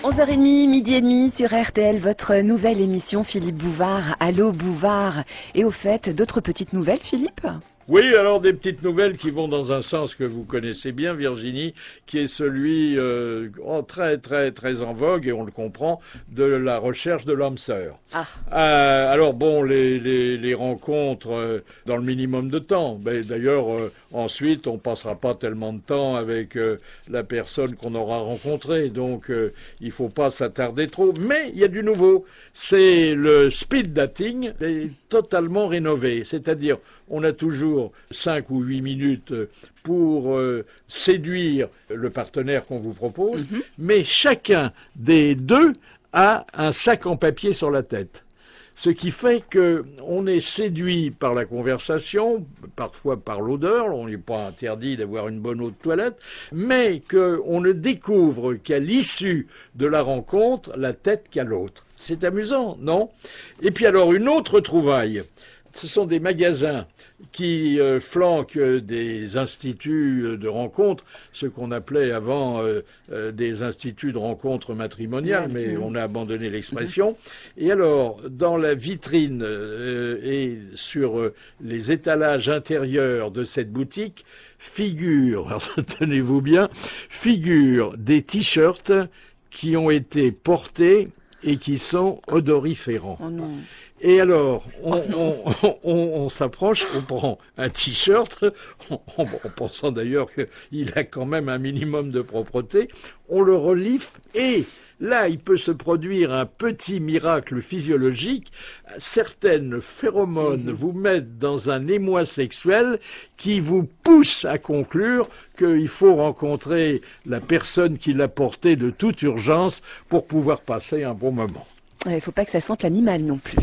11h30, midi et demi sur RTL, votre nouvelle émission Philippe Bouvard, Allô Bouvard. Et au fait, d'autres petites nouvelles, Philippe ? Oui, alors des petites nouvelles qui vont dans un sens que vous connaissez bien, Virginie, qui est celui très très très en vogue, et on le comprend, de la recherche de l'âme sœur. Alors bon, les rencontres dans le minimum de temps. D'ailleurs, ensuite, on passera pas tellement de temps avec la personne qu'on aura rencontrée, donc il faut pas s'attarder trop. Mais il y a du nouveau. C'est le speed dating, est totalement rénové, c'est-à-dire on a toujours 5 ou 8 minutes pour séduire le partenaire qu'on vous propose, mais chacun des deux a un sac en papier sur la tête. Ce qui fait qu'on est séduit par la conversation, parfois par l'odeur, on n'est pas interdit d'avoir une bonne eau de toilette, mais qu'on ne découvre qu'à l'issue de la rencontre la tête qu'a l'autre. C'est amusant, non? Et puis alors une autre trouvaille. Ce sont des magasins qui flanquent des instituts de rencontres, ce qu'on appelait avant des instituts de rencontres matrimoniales, mais on a abandonné l'expression. Et alors, dans la vitrine et sur les étalages intérieurs de cette boutique, figurent, tenez-vous bien, figurent des t-shirts qui ont été portés et qui sont odoriférants. Oh non. Et alors, on s'approche, on prend un t-shirt, en pensant d'ailleurs qu'il a quand même un minimum de propreté, on le reliffe et là, il peut se produire un petit miracle physiologique. Certaines phéromones vous mettent dans un émoi sexuel qui vous pousse à conclure qu'il faut rencontrer la personne qui l'a porté de toute urgence pour pouvoir passer un bon moment. Il ne faut pas que ça sente l'animal non plus.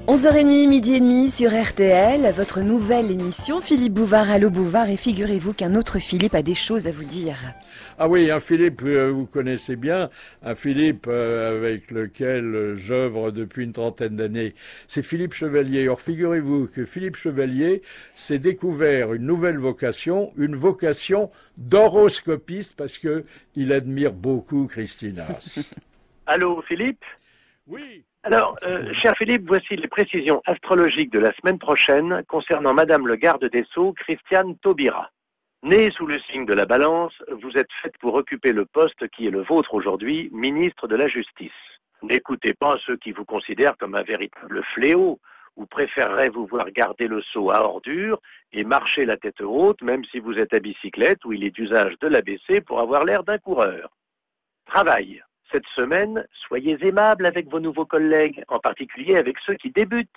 11h30, midi et demi sur RTL, votre nouvelle émission, Philippe Bouvard, Allô Bouvard, et figurez-vous qu'un autre Philippe a des choses à vous dire. Ah oui, un Philippe, vous connaissez bien, un Philippe avec lequel j'œuvre depuis une trentaine d'années. C'est Philippe Chevalier. Or, figurez-vous que Philippe Chevalier s'est découvert une nouvelle vocation, une vocation d'horoscopiste, parce que il admire beaucoup Christina. Allô, Philippe? Oui. Alors, cher Philippe, voici les précisions astrologiques de la semaine prochaine concernant Madame le garde des Sceaux, Christiane Taubira. Née sous le signe de la Balance, vous êtes faite pour occuper le poste qui est le vôtre aujourd'hui, ministre de la Justice. N'écoutez pas ceux qui vous considèrent comme un véritable fléau, ou préféreraient vous voir garder le seau à ordures et marcher la tête haute, même si vous êtes à bicyclette où il est d'usage de l'abaisser pour avoir l'air d'un coureur. Travail. Cette semaine, soyez aimable avec vos nouveaux collègues, en particulier avec ceux qui débutent.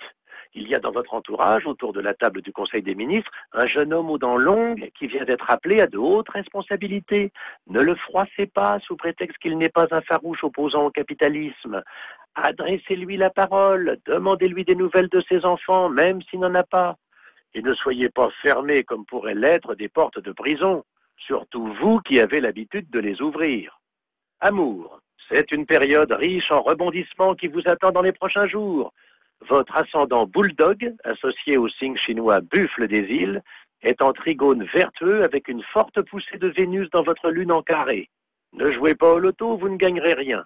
Il y a dans votre entourage, autour de la table du Conseil des ministres, un jeune homme aux dents longues qui vient d'être appelé à de hautes responsabilités. Ne le froissez pas sous prétexte qu'il n'est pas un farouche opposant au capitalisme. Adressez-lui la parole, demandez-lui des nouvelles de ses enfants, même s'il n'en a pas. Et ne soyez pas fermés comme pourraient l'être des portes de prison, surtout vous qui avez l'habitude de les ouvrir. Amour. C'est une période riche en rebondissements qui vous attend dans les prochains jours. Votre ascendant bulldog, associé au signe chinois buffle des îles, est en trigone vertueux avec une forte poussée de Vénus dans votre lune en carré. Ne jouez pas au loto, vous ne gagnerez rien.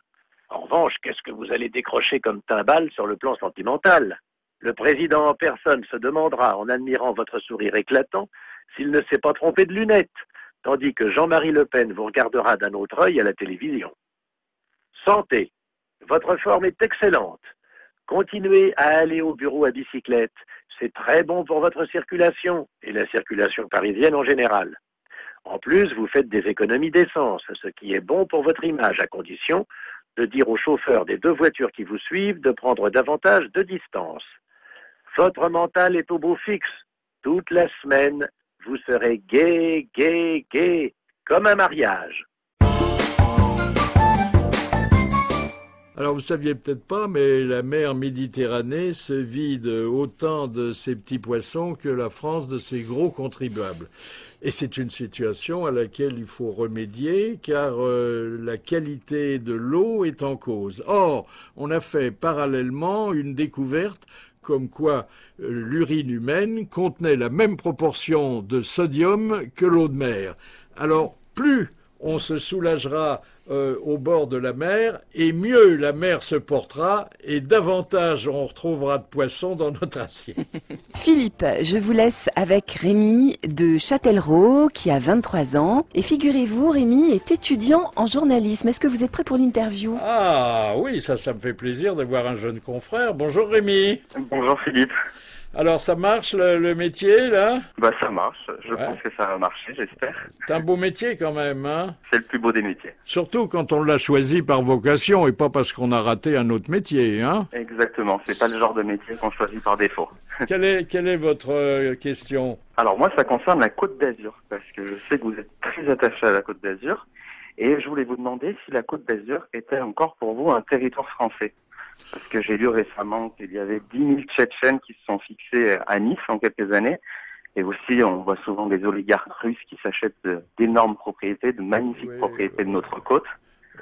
En revanche, qu'est-ce que vous allez décrocher comme timbale sur le plan sentimental? Le président en personne se demandera, en admirant votre sourire éclatant, s'il ne s'est pas trompé de lunettes, tandis que Jean-Marie Le Pen vous regardera d'un autre œil à la télévision. Santé. Votre forme est excellente. Continuez à aller au bureau à bicyclette. C'est très bon pour votre circulation et la circulation parisienne en général. En plus, vous faites des économies d'essence, ce qui est bon pour votre image, à condition de dire aux chauffeurs des deux voitures qui vous suivent de prendre davantage de distance. Votre mental est au beau fixe. Toute la semaine, vous serez gai, gai, gai, comme un mariage. Alors vous saviez peut-être pas, mais la mer Méditerranée se vide autant de ses petits poissons que la France de ses gros contribuables. Et c'est une situation à laquelle il faut remédier, car la qualité de l'eau est en cause. Or, on a fait parallèlement une découverte comme quoi l'urine humaine contenait la même proportion de sodium que l'eau de mer. Alors, plus on se soulagera au bord de la mer, et mieux la mer se portera, et davantage on retrouvera de poissons dans notre assiette. Philippe, je vous laisse avec Rémi de Châtellerault, qui a 23 ans. Et figurez-vous, Rémi est étudiant en journalisme. Est-ce que vous êtes prêt pour l'interview? Ah oui, ça me fait plaisir de voir un jeune confrère. Bonjour Rémi. Bonjour Philippe. Alors ça marche le métier là? Bah ça marche, je pense que ça va marcher, j'espère. C'est un beau métier quand même, hein? C'est le plus beau des métiers. Surtout quand on l'a choisi par vocation et pas parce qu'on a raté un autre métier, hein? Exactement, c'est pas le genre de métier qu'on choisit par défaut. Quelle est votre question? Alors moi ça concerne la Côte d'Azur, parce que je sais que vous êtes très attaché à la Côte d'Azur, et je voulais vous demander si la Côte d'Azur était encore pour vous un territoire français. Parce que j'ai lu récemment qu'il y avait 10 000 Tchétchènes qui se sont fixés à Nice en quelques années. Et aussi, on voit souvent des oligarques russes qui s'achètent d'énormes propriétés, de magnifiques propriétés de notre côte.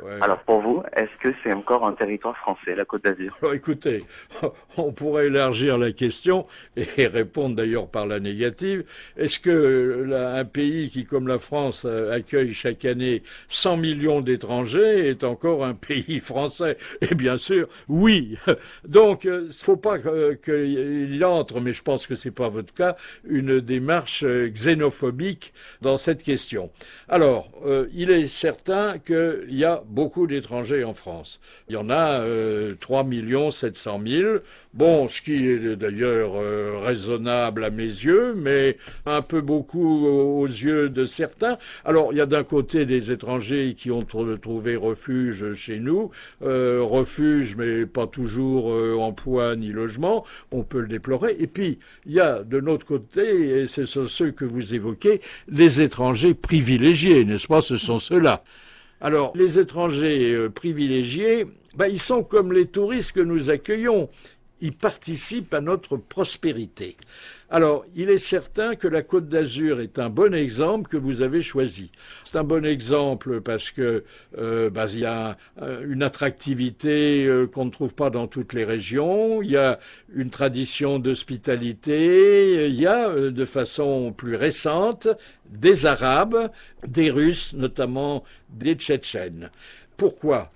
Ouais. Alors pour vous, est-ce que c'est encore un territoire français, la Côte d'Azur? Alors écoutez, on pourrait élargir la question et répondre d'ailleurs par la négative. Est-ce que un pays qui, comme la France, accueille chaque année 100 millions d'étrangers est encore un pays français? Et bien sûr, oui. Donc, faut pas qu'il entre, mais je pense que c'est pas votre cas, une démarche xénophobique dans cette question. Alors, il est certain qu'il y a beaucoup d'étrangers en France. Il y en a 3 700 000. Bon, ce qui est d'ailleurs raisonnable à mes yeux, mais un peu beaucoup aux yeux de certains. Alors, il y a d'un côté des étrangers qui ont trouvé refuge chez nous, refuge, mais pas toujours emploi ni logement, on peut le déplorer. Et puis, il y a de l'autre côté, et ce sont ceux que vous évoquez, les étrangers privilégiés, n'est-ce pas? Ce sont ceux-là. Alors, les étrangers privilégiés, ils sont comme les touristes que nous accueillons. Ils participent à notre prospérité. Alors, il est certain que la Côte d'Azur est un bon exemple que vous avez choisi. C'est un bon exemple parce que il y a une attractivité qu'on ne trouve pas dans toutes les régions. Il y a une tradition d'hospitalité. Il y a, de façon plus récente, des Arabes, des Russes, notamment des Tchétchènes. Pourquoi?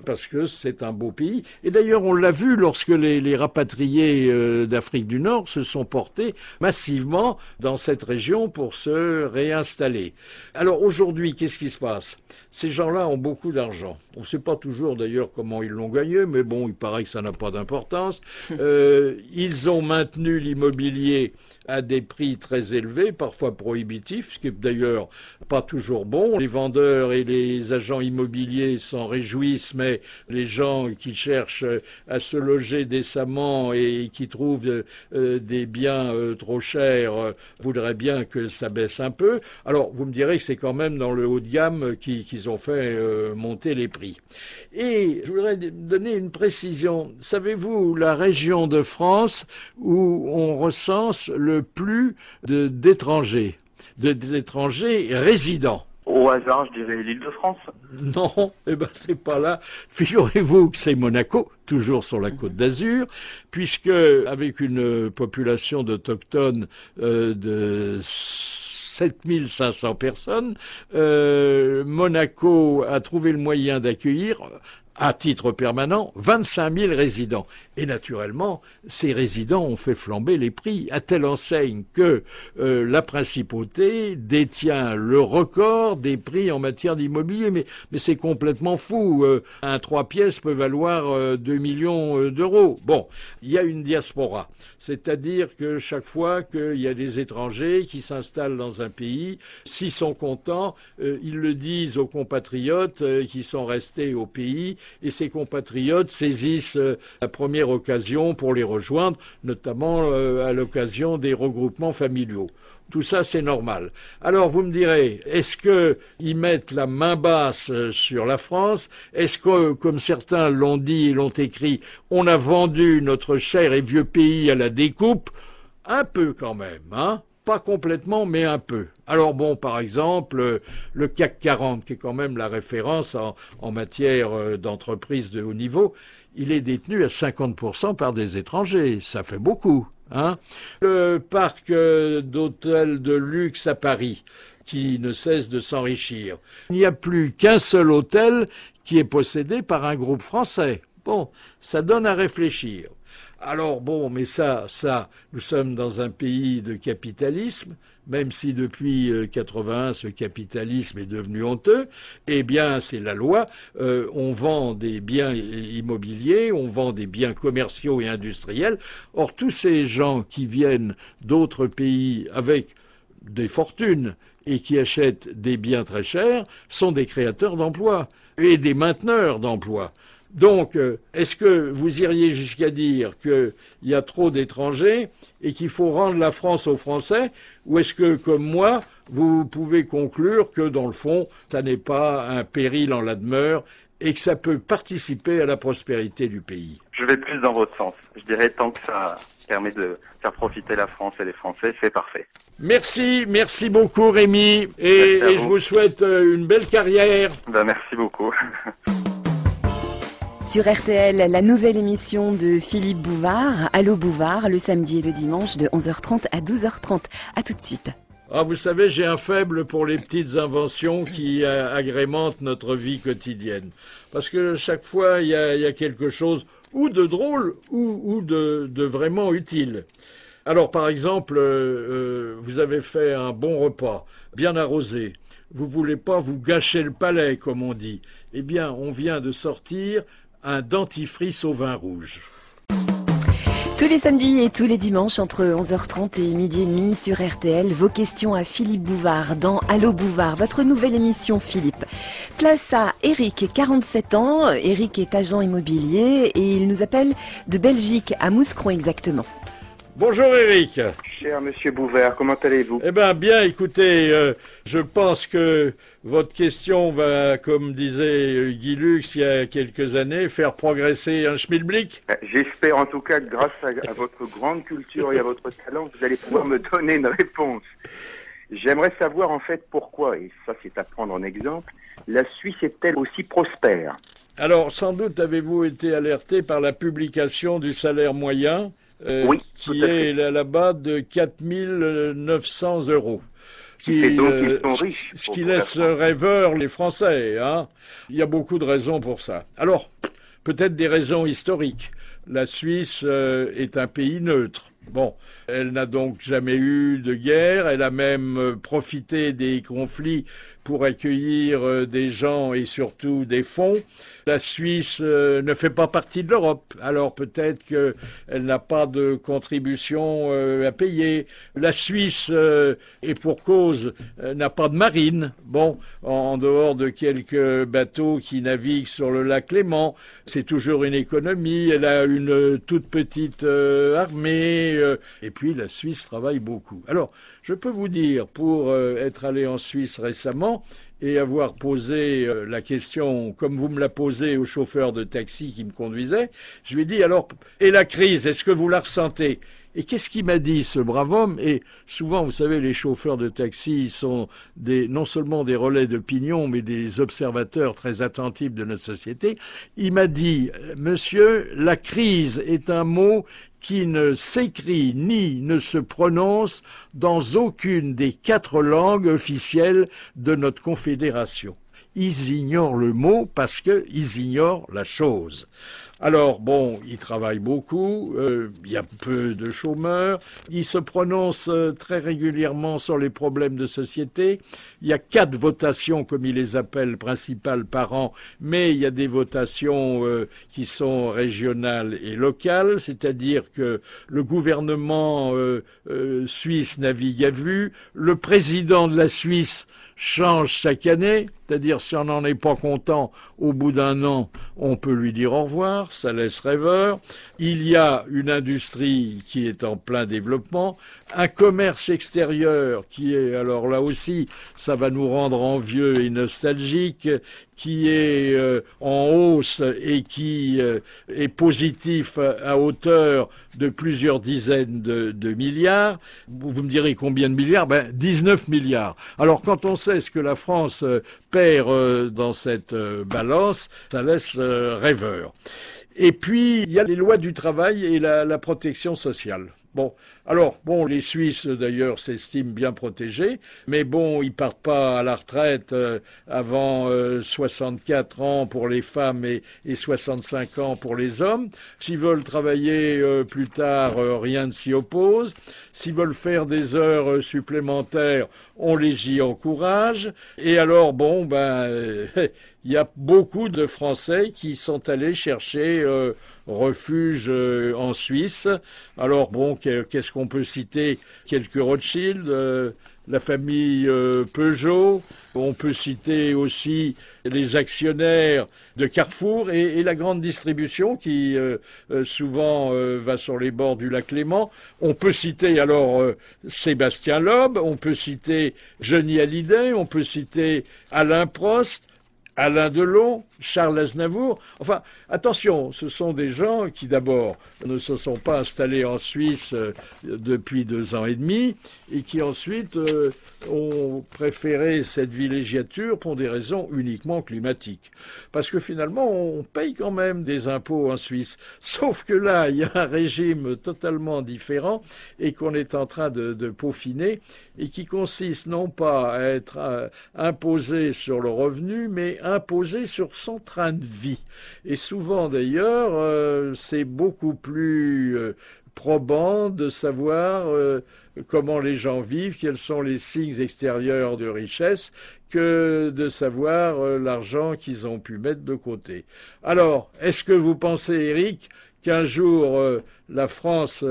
Parce que c'est un beau pays. Et d'ailleurs, on l'a vu lorsque les rapatriés d'Afrique du Nord se sont portés massivement dans cette région pour se réinstaller. Alors aujourd'hui, qu'est-ce qui se passe? Ces gens-là ont beaucoup d'argent. On ne sait pas toujours d'ailleurs comment ils l'ont gagné, mais bon, il paraît que ça n'a pas d'importance. Ils ont maintenu l'immobilier à des prix très élevés, parfois prohibitifs, ce qui est d'ailleurs pas toujours bon. Les vendeurs et les agents immobiliers s'en réjouissent, mais les gens qui cherchent à se loger décemment et qui trouvent des biens trop chers voudraient bien que ça baisse un peu. Alors, vous me direz que c'est quand même dans le haut de gamme qu'ils ont fait monter les prix. Et je voudrais donner une précision. Savez-vous la région de France où on recense le plus d'étrangers résidents? Au hasard, je dirais l'Île-de-France. Non, c'est pas là. Figurez-vous que c'est Monaco, toujours sur la Côte d'Azur, puisque avec une population d'autochtones de 7500 personnes, Monaco a trouvé le moyen d'accueillir à titre permanent 25 000 résidents. Et naturellement, ces résidents ont fait flamber les prix à telle enseigne que la principauté détient le record des prix en matière d'immobilier. Mais c'est complètement fou. Un 3 pièces peut valoir 2 millions d'euros. Bon, il y a une diaspora. C'est-à-dire que chaque fois qu'il y a des étrangers qui s'installent dans un pays, s'ils sont contents, ils le disent aux compatriotes qui sont restés au pays, et ces compatriotes saisissent la première occasion pour les rejoindre, notamment à l'occasion des regroupements familiaux. Tout ça, c'est normal. Alors, vous me direz, est-ce qu'ils mettent la main basse sur la France? Est-ce que, comme certains l'ont dit et l'ont écrit, on a vendu notre cher et vieux pays à la découpe? Un peu quand même, hein? Pas complètement, mais un peu. Alors bon, par exemple, le CAC 40, qui est quand même la référence en matière d'entreprise de haut niveau, il est détenu à 50% par des étrangers. Ça fait beaucoup. Hein. Le parc d'hôtels de luxe à Paris, qui ne cesse de s'enrichir. Il n'y a plus qu'un seul hôtel qui est possédé par un groupe français. Bon, ça donne à réfléchir. Alors bon, mais ça, nous sommes dans un pays de capitalisme, même si depuis 81 ce capitalisme est devenu honteux, eh bien c'est la loi, on vend des biens immobiliers, on vend des biens commerciaux et industriels. Or tous ces gens qui viennent d'autres pays avec des fortunes et qui achètent des biens très chers sont des créateurs d'emplois et des mainteneurs d'emplois. Donc, est-ce que vous iriez jusqu'à dire qu'il y a trop d'étrangers et qu'il faut rendre la France aux Français, ou est-ce que, comme moi, vous pouvez conclure que, dans le fond, ça n'est pas un péril en la demeure et que ça peut participer à la prospérité du pays? Je vais plus dans votre sens. Je dirais tant que ça permet de faire profiter la France et les Français, c'est parfait. Merci beaucoup Rémi, et je vous souhaite une belle carrière. Merci beaucoup. Sur RTL, la nouvelle émission de Philippe Bouvard, Allô Bouvard, le samedi et le dimanche de 11h30 à 12h30. À tout de suite. Ah, vous savez, j'ai un faible pour les petites inventions qui agrémentent notre vie quotidienne. Parce que chaque fois, il y a quelque chose ou de drôle ou de vraiment utile. Alors, par exemple, vous avez fait un bon repas, bien arrosé. Vous voulez pas vous gâcher le palais, comme on dit. Eh bien, on vient de sortir un dentifrice au vin rouge. Tous les samedis et tous les dimanches entre 11h30 et midi et demi sur RTL, vos questions à Philippe Bouvard dans Allô Bouvard, votre nouvelle émission Philippe. Place à Eric, 47 ans. Eric est agent immobilier et il nous appelle de Belgique, à Mouscron exactement. Bonjour Eric. Cher monsieur Bouvard, comment allez-vous? Eh bien, bien, écoutez, je pense que votre question va, comme disait Guy Lux il y a quelques années, faire progresser un schmilblick. J'espère en tout cas que grâce à votre grande culture et à votre talent, vous allez pouvoir me donner une réponse. J'aimerais savoir en fait pourquoi, et ça c'est à prendre en exemple, la Suisse est-elle aussi prospère? Alors, sans doute avez-vous été alerté par la publication du salaire moyen oui, qui est là-bas de 4 900 €. Et donc ils sont riches. Ce qui laisse rêveurs les Français. Hein. Il y a beaucoup de raisons pour ça. Alors, peut-être des raisons historiques. La Suisse est un pays neutre. Bon, elle n'a donc jamais eu de guerre. Elle a même profité des conflits pour accueillir des gens et surtout des fonds. La Suisse ne fait pas partie de l'Europe, alors peut-être qu'elle n'a pas de contribution à payer. La Suisse, et pour cause, n'a pas de marine. Bon, en dehors de quelques bateaux qui naviguent sur le lac Léman, c'est toujours une économie. Elle a une toute petite armée, et puis la Suisse travaille beaucoup. Alors, je peux vous dire, pour être allé en Suisse récemment, et avoir posé la question, comme vous me la posez au chauffeur de taxi qui me conduisait, je lui ai dit, alors, et la crise, est-ce que vous la ressentez? Et qu'est-ce qu'il m'a dit, ce brave homme? Et souvent, vous savez, les chauffeurs de taxi sont non seulement des relais d'opinion, mais des observateurs très attentifs de notre société. Il m'a dit, monsieur, la crise est un mot qui ne s'écrit ni ne se prononce dans aucune des 4 langues officielles de notre confédération. Ils ignorent le mot parce qu'ils ignorent la chose. Alors, bon, ils travaillent beaucoup, il y a peu de chômeurs, ils se prononcent très régulièrement sur les problèmes de société. Il y a 4 votations, comme ils les appellent, principales par an, mais il y a des votations qui sont régionales et locales, c'est-à-dire que le gouvernement suisse navigue à vue, le président de la Suisse change chaque année, c'est-à-dire si on n'en est pas content, au bout d'un an, on peut lui dire au revoir, ça laisse rêveur. Il y a une industrie qui est en plein développement, un commerce extérieur qui est, alors là aussi, ça va nous rendre envieux et nostalgiques, qui est en hausse et qui est positif à hauteur de plusieurs dizaines de milliards. Vous me direz combien de milliards? 19 milliards. Alors quand on sait ce que la France perd dans cette balance, ça laisse rêveur. Et puis, il y a les lois du travail et la protection sociale. Bon, alors, les Suisses, d'ailleurs, s'estiment bien protégés, mais ils partent pas à la retraite avant 64 ans pour les femmes et 65 ans pour les hommes. S'ils veulent travailler plus tard, rien ne s'y oppose. S'ils veulent faire des heures supplémentaires, on les y encourage. Et alors, il y a beaucoup de Français qui sont allés chercher refuge en Suisse. Alors qu'est-ce qu'on peut citer? Quelques Rothschild, la famille Peugeot. On peut citer aussi les actionnaires de Carrefour et la grande distribution qui souvent va sur les bords du lac Léman. On peut citer alors Sébastien Loeb, on peut citer Johnny Hallyday, on peut citer Alain Prost, Alain Delon, Charles Aznavour. Enfin, attention, ce sont des gens qui d'abord ne se sont pas installés en Suisse depuis 2 ans et demi et qui ensuite ont préféré cette villégiature pour des raisons uniquement climatiques. Parce que finalement, on paye quand même des impôts en Suisse. Sauf que là, il y a un régime totalement différent et qu'on est en train de peaufiner et qui consiste non pas à être imposé sur le revenu, mais imposé sur son train de vie. Et souvent d'ailleurs, c'est beaucoup plus probant de savoir comment les gens vivent, quels sont les signes extérieurs de richesse, que de savoir l'argent qu'ils ont pu mettre de côté. Alors, est-ce que vous pensez, Eric, qu'un jour la France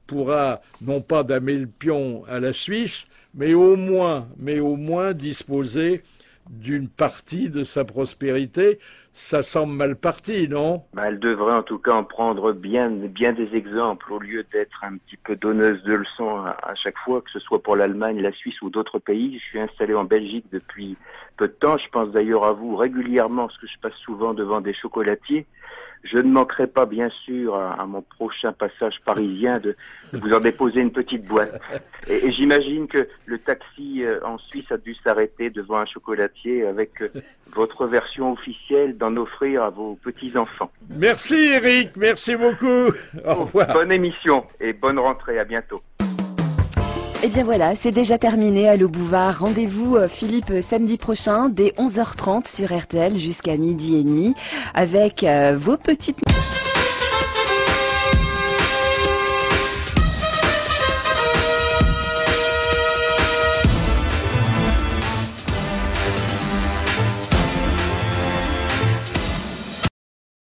pourra non pas damer le pion à la Suisse, mais au moins disposer d'une partie de sa prospérité? Ça semble mal parti, non? Elle devrait en tout cas en prendre bien des exemples au lieu d'être un petit peu donneuse de leçons à chaque fois, que ce soit pour l'Allemagne, la Suisse ou d'autres pays. Je suis installé en Belgique depuis peu de temps. Je pense d'ailleurs à vous régulièrement, parce que je passe souvent devant des chocolatiers. Je ne manquerai pas, bien sûr, à mon prochain passage parisien de vous en déposer une petite boîte. Et j'imagine que le taxi en Suisse a dû s'arrêter devant un chocolatier avec votre version officielle d'en offrir à vos petits-enfants. Merci Eric, merci beaucoup. Au revoir. Bonne émission et bonne rentrée, à bientôt. Et bien voilà, c'est déjà terminé. Allo Bouvard, rendez-vous Philippe samedi prochain dès 11h30 sur RTL jusqu'à 12h30 avec vos petites...